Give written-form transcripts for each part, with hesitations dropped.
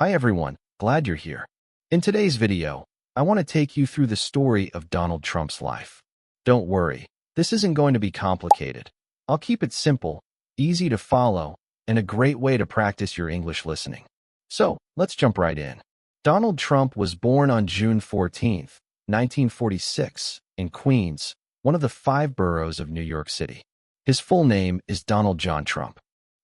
Hi everyone, glad you're here. In today's video, I want to take you through the story of Donald Trump's life. Don't worry, this isn't going to be complicated. I'll keep it simple, easy to follow, and a great way to practice your English listening. So, let's jump right in. Donald Trump was born on June 14, 1946, in Queens, one of the 5 boroughs of New York City. His full name is Donald John Trump.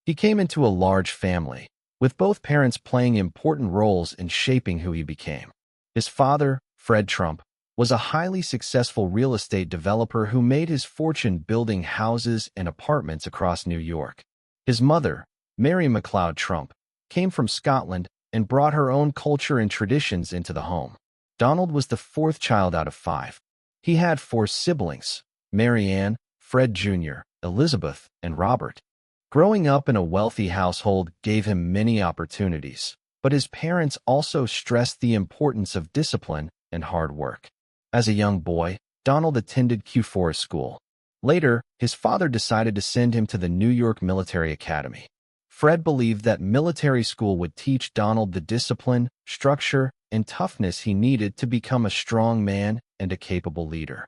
He came into a large family, with both parents playing important roles in shaping who he became. His father, Fred Trump, was a highly successful real estate developer who made his fortune building houses and apartments across New York. His mother, Mary MacLeod Trump, came from Scotland and brought her own culture and traditions into the home. Donald was the 4th child out of 5. He had 4 siblings, Mary Ann, Fred Jr., Elizabeth, and Robert. Growing up in a wealthy household gave him many opportunities, but his parents also stressed the importance of discipline and hard work. As a young boy, Donald attended Forest School. Later, his father decided to send him to the New York Military Academy. Fred believed that military school would teach Donald the discipline, structure, and toughness he needed to become a strong man and a capable leader.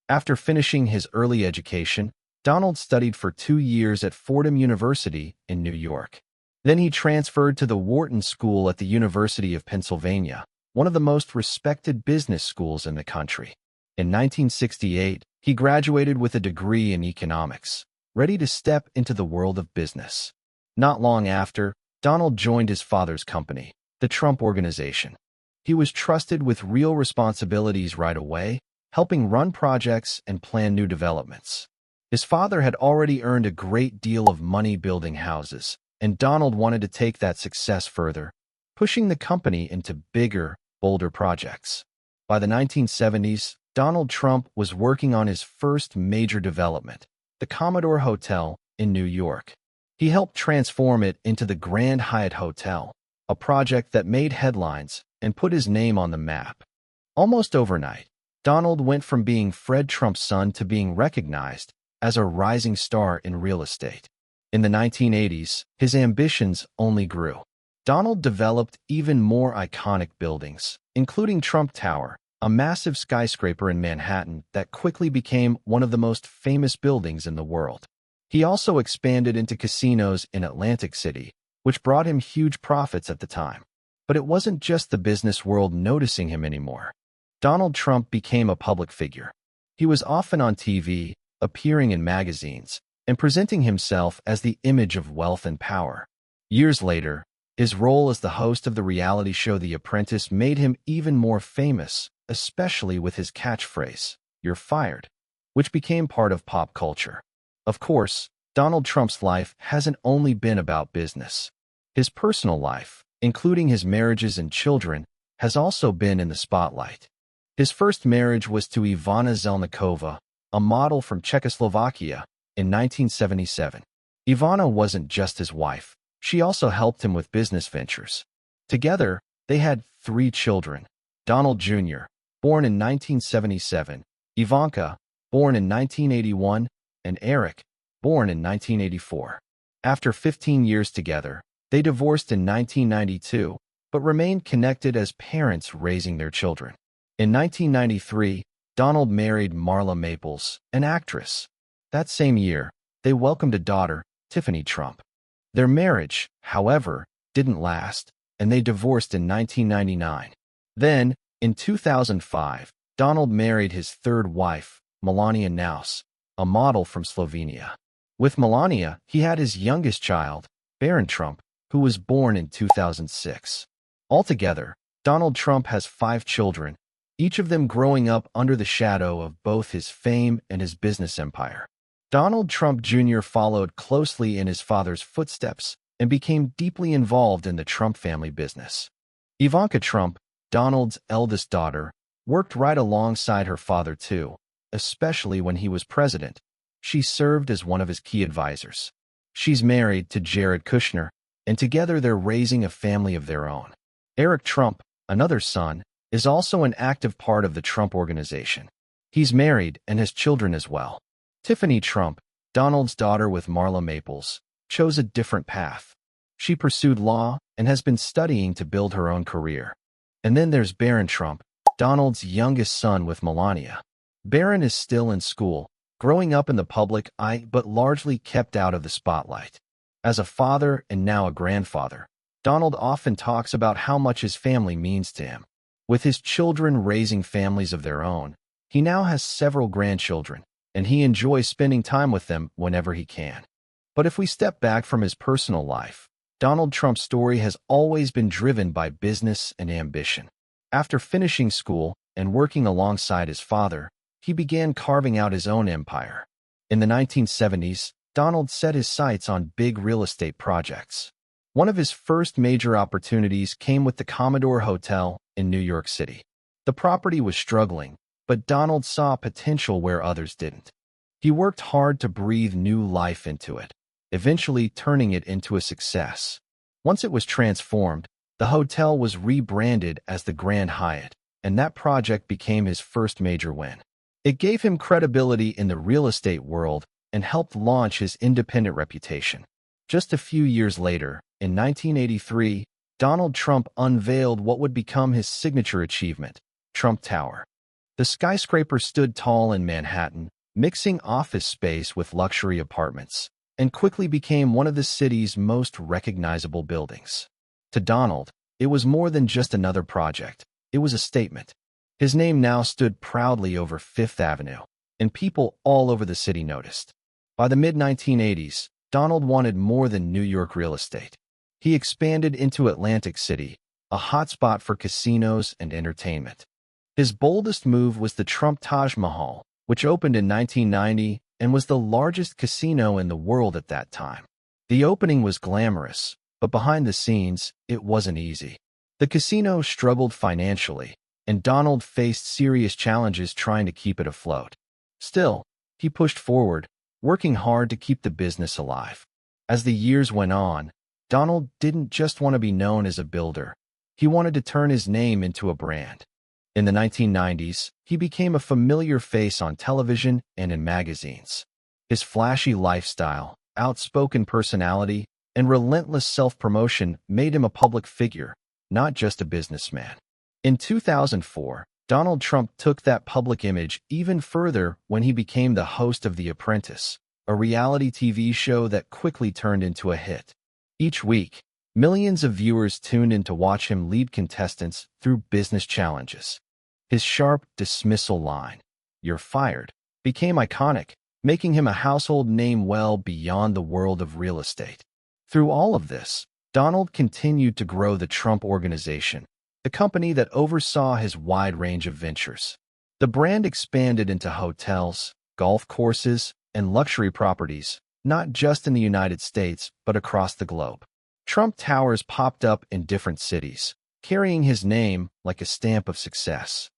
After finishing his early education, Donald studied for 2 years at Fordham University in New York. Then he transferred to the Wharton School at the University of Pennsylvania, one of the most respected business schools in the country. In 1968, he graduated with a degree in economics, ready to step into the world of business. Not long after, Donald joined his father's company, the Trump Organization. He was trusted with real responsibilities right away, helping run projects and plan new developments. His father had already earned a great deal of money building houses, and Donald wanted to take that success further, pushing the company into bigger, bolder projects. By the 1970s, Donald Trump was working on his first major development, the Commodore Hotel in New York. He helped transform it into the Grand Hyatt Hotel, a project that made headlines and put his name on the map. Almost overnight, Donald went from being Fred Trump's son to being recognized as a rising star in real estate. In the 1980s, his ambitions only grew. Donald developed even more iconic buildings, including Trump Tower, a massive skyscraper in Manhattan that quickly became one of the most famous buildings in the world. He also expanded into casinos in Atlantic City, which brought him huge profits at the time. But it wasn't just the business world noticing him anymore. Donald Trump became a public figure. He was often on TV, appearing in magazines, and presenting himself as the image of wealth and power. Years later, his role as the host of the reality show The Apprentice made him even more famous, especially with his catchphrase, "You're fired," which became part of pop culture. Of course, Donald Trump's life hasn't only been about business. His personal life, including his marriages and children, has also been in the spotlight. His first marriage was to Ivana Zelníková, a model from Czechoslovakia, in 1977. Ivana wasn't just his wife, she also helped him with business ventures. Together, they had 3 children: Donald Jr., born in 1977, Ivanka, born in 1981, and Eric, born in 1984. After 15 years together, they divorced in 1992, but remained connected as parents raising their children. In 1993, Donald married Marla Maples, an actress. That same year, they welcomed a daughter, Tiffany Trump. Their marriage, however, didn't last, and they divorced in 1999. Then, in 2005, Donald married his 3rd wife, Melania Naus, a model from Slovenia. With Melania, he had his youngest child, Barron Trump, who was born in 2006. Altogether, Donald Trump has 5 children, each of them growing up under the shadow of both his fame and his business empire. Donald Trump Jr. followed closely in his father's footsteps and became deeply involved in the Trump family business. Ivanka Trump, Donald's eldest daughter, worked right alongside her father too, especially when he was president. She served as one of his key advisors. She's married to Jared Kushner, and together they're raising a family of their own. Eric Trump, another son, is also an active part of the Trump Organization. He's married and has children as well. Tiffany Trump, Donald's daughter with Marla Maples, chose a different path. She pursued law and has been studying to build her own career. And then there's Barron Trump, Donald's youngest son with Melania. Barron is still in school, growing up in the public eye but largely kept out of the spotlight. As a father and now a grandfather, Donald often talks about how much his family means to him. With his children raising families of their own, he now has several grandchildren, and he enjoys spending time with them whenever he can. But if we step back from his personal life, Donald Trump's story has always been driven by business and ambition. After finishing school and working alongside his father, he began carving out his own empire. In the 1970s, Donald set his sights on big real estate projects. One of his first major opportunities came with the Commodore Hotel in New York City. The property was struggling, but Donald saw potential where others didn't. He worked hard to breathe new life into it, eventually turning it into a success. Once it was transformed, the hotel was rebranded as the Grand Hyatt, and that project became his first major win. It gave him credibility in the real estate world and helped launch his independent reputation. Just a few years later, in 1983, Donald Trump unveiled what would become his signature achievement, Trump Tower. The skyscraper stood tall in Manhattan, mixing office space with luxury apartments, and quickly became one of the city's most recognizable buildings. To Donald, it was more than just another project. It was a statement. His name now stood proudly over Fifth Avenue, and people all over the city noticed. By the mid-1980s, Donald wanted more than New York real estate. He expanded into Atlantic City, a hotspot for casinos and entertainment. His boldest move was the Trump Taj Mahal, which opened in 1990 and was the largest casino in the world at that time. The opening was glamorous, but behind the scenes, it wasn't easy. The casino struggled financially, and Donald faced serious challenges trying to keep it afloat. Still, he pushed forward, working hard to keep the business alive. As the years went on, Donald didn't just want to be known as a builder. He wanted to turn his name into a brand. In the 1990s, he became a familiar face on television and in magazines. His flashy lifestyle, outspoken personality, and relentless self-promotion made him a public figure, not just a businessman. In 2004, Donald Trump took that public image even further when he became the host of The Apprentice, a reality TV show that quickly turned into a hit. Each week, millions of viewers tuned in to watch him lead contestants through business challenges. His sharp dismissal line, "You're fired," became iconic, making him a household name well beyond the world of real estate. Through all of this, Donald continued to grow the Trump Organization, the company that oversaw his wide range of ventures. The brand expanded into hotels, golf courses, and luxury properties, not just in the United States, but across the globe. Trump Towers popped up in different cities, carrying his name like a stamp of success.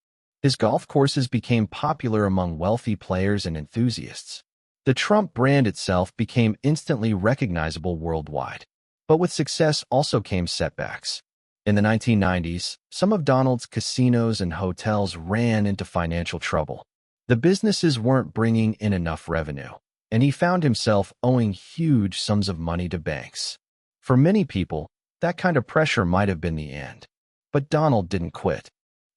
His golf courses became popular among wealthy players and enthusiasts. The Trump brand itself became instantly recognizable worldwide. But with success also came setbacks. In the 1990s, some of Donald's casinos and hotels ran into financial trouble. The businesses weren't bringing in enough revenue, and he found himself owing huge sums of money to banks. For many people, that kind of pressure might have been the end. But Donald didn't quit.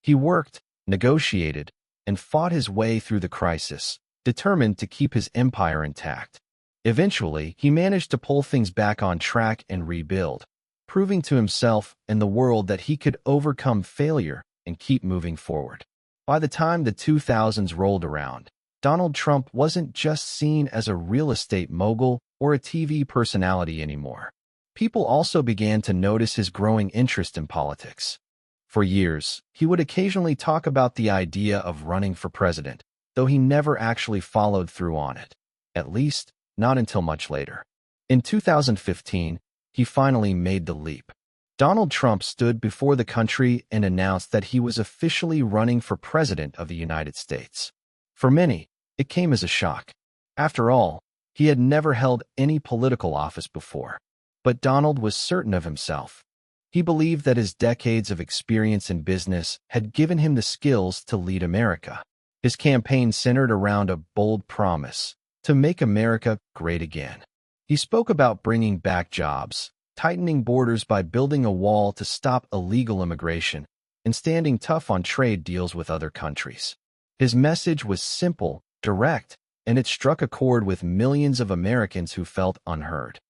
He worked, negotiated, and fought his way through the crisis, determined to keep his empire intact. Eventually, he managed to pull things back on track and rebuild, proving to himself and the world that he could overcome failure and keep moving forward. By the time the 2000s rolled around, Donald Trump wasn't just seen as a real estate mogul or a TV personality anymore. People also began to notice his growing interest in politics. For years, he would occasionally talk about the idea of running for president, though he never actually followed through on it. At least, not until much later. In 2015, he finally made the leap. Donald Trump stood before the country and announced that he was officially running for president of the United States. For many, it came as a shock. After all, he had never held any political office before. But Donald was certain of himself. He believed that his decades of experience in business had given him the skills to lead America. His campaign centered around a bold promise to make America great again. He spoke about bringing back jobs, tightening borders by building a wall to stop illegal immigration, and standing tough on trade deals with other countries. His message was simple, direct, and it struck a chord with millions of Americans who felt unheard.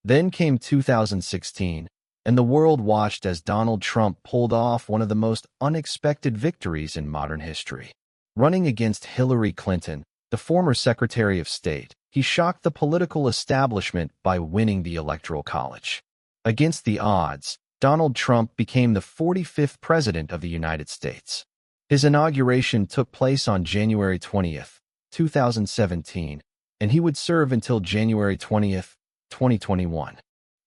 Then came 2016, and the world watched as Donald Trump pulled off one of the most unexpected victories in modern history. Running against Hillary Clinton, the former Secretary of State, he shocked the political establishment by winning the Electoral College. Against the odds, Donald Trump became the 45th President of the United States. His inauguration took place on January 20th, 2017, and he would serve until January 20th, 2021.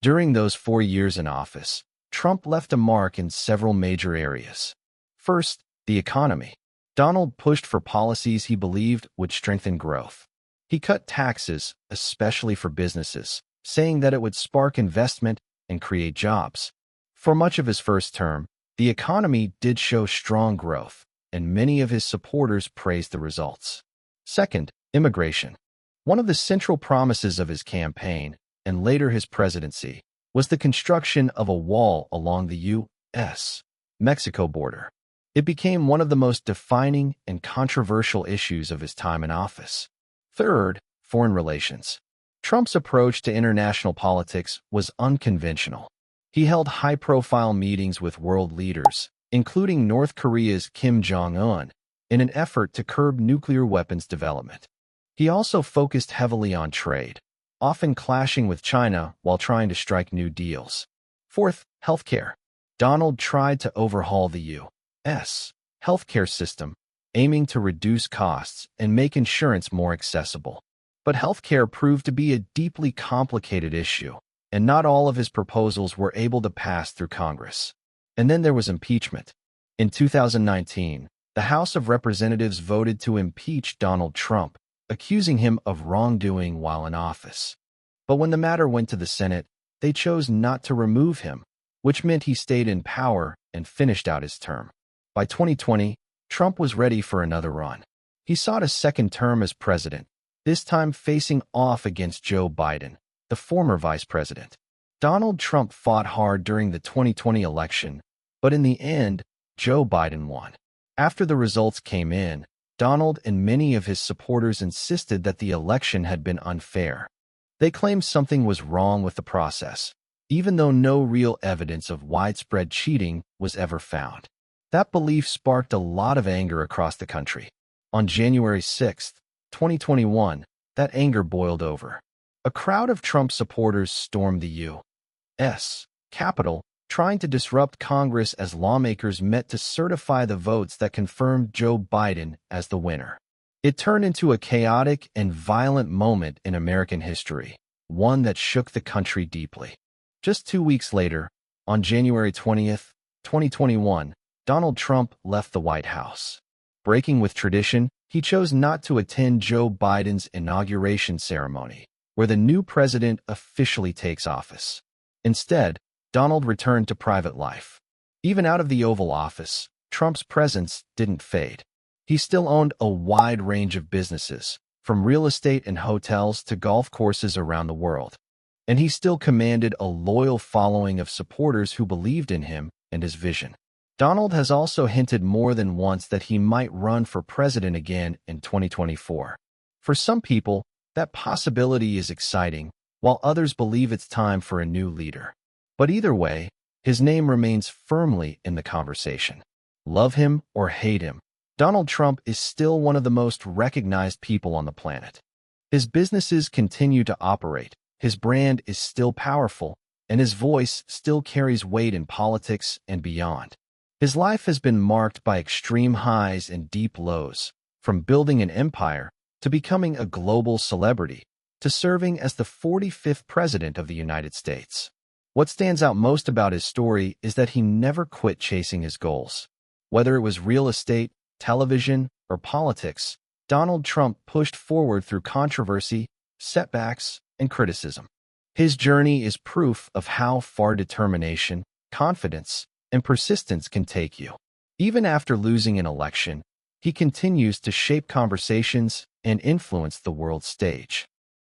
During those 4 years in office, Trump left a mark in several major areas. First, the economy. Donald pushed for policies he believed would strengthen growth. He cut taxes, especially for businesses, saying that it would spark investment and create jobs. For much of his first term, the economy did show strong growth, and many of his supporters praised the results. Second, immigration. One of the central promises of his campaign, and later his presidency, was the construction of a wall along the U.S.-Mexico border. It became one of the most defining and controversial issues of his time in office. Third, foreign relations. Trump's approach to international politics was unconventional. He held high-profile meetings with world leaders, including North Korea's Kim Jong-un, in an effort to curb nuclear weapons development. He also focused heavily on trade, often clashing with China while trying to strike new deals. Fourth, healthcare. Donald tried to overhaul the U.S. healthcare system, aiming to reduce costs and make insurance more accessible. But healthcare proved to be a deeply complicated issue, and not all of his proposals were able to pass through Congress. And then there was impeachment. In 2019, the House of Representatives voted to impeach Donald Trump, accusing him of wrongdoing while in office. But when the matter went to the Senate, they chose not to remove him, which meant he stayed in power and finished out his term. By 2020, Trump was ready for another run. He sought a second term as president, this time facing off against Joe Biden, the former vice president. Donald Trump fought hard during the 2020 election, but in the end, Joe Biden won. After the results came in, Donald and many of his supporters insisted that the election had been unfair. They claimed something was wrong with the process, even though no real evidence of widespread cheating was ever found. That belief sparked a lot of anger across the country. On January 6, 2021, that anger boiled over. A crowd of Trump supporters stormed the U.S. Capitol, trying to disrupt Congress as lawmakers met to certify the votes that confirmed Joe Biden as the winner. It turned into a chaotic and violent moment in American history, one that shook the country deeply. Just 2 weeks later, on January 20th, 2021, Donald Trump left the White House. Breaking with tradition, he chose not to attend Joe Biden's inauguration ceremony, where the new president officially takes office. Instead, Donald returned to private life. Even out of the Oval Office, Trump's presence didn't fade. He still owned a wide range of businesses, from real estate and hotels to golf courses around the world. And he still commanded a loyal following of supporters who believed in him and his vision. Donald has also hinted more than once that he might run for president again in 2024. For some people, that possibility is exciting, while others believe it's time for a new leader. But either way, his name remains firmly in the conversation. Love him or hate him, Donald Trump is still one of the most recognized people on the planet. His businesses continue to operate, his brand is still powerful, and his voice still carries weight in politics and beyond. His life has been marked by extreme highs and deep lows, from building an empire to becoming a global celebrity to serving as the 45th President of the United States. What stands out most about his story is that he never quit chasing his goals. Whether it was real estate, television, or politics, Donald Trump pushed forward through controversy, setbacks, and criticism. His journey is proof of how far determination, confidence, and persistence can take you. Even after losing an election, he continues to shape conversations and influence the world stage.